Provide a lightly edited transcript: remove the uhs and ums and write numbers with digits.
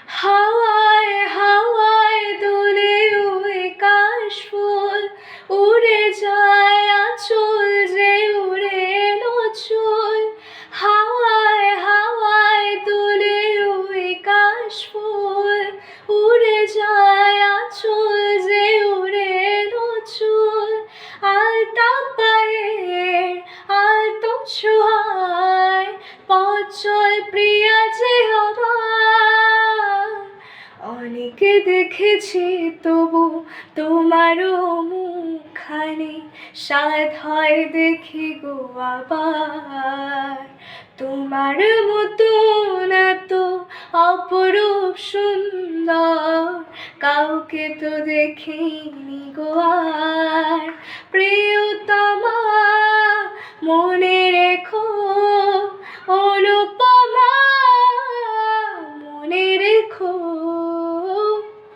হাওয়ায় হাওয়ায় দোলে ওই কাশফুল, উড়ে যায় আঁচল যে উড়ে এলো চুল। হাওয়ায় হাওয়ায় দোলে ওই কাশফুল, উড়ে যায় আঁচল যে উড়ে এলো চুল। আলতা পায়ের আলতো ছোঁয়ায় পথ চল প্রিয়া যে আমার। অনেকে দেখেছি তবু তোমারও মুখখানি সাধ হয় দেখি গো আবার। তোমার মতন এত অপরূপ সুন্দর কাউকে তো দেখিনি গো আর। প্রিয়তমা মনে রেখো, অনুপমা মনে রেখো,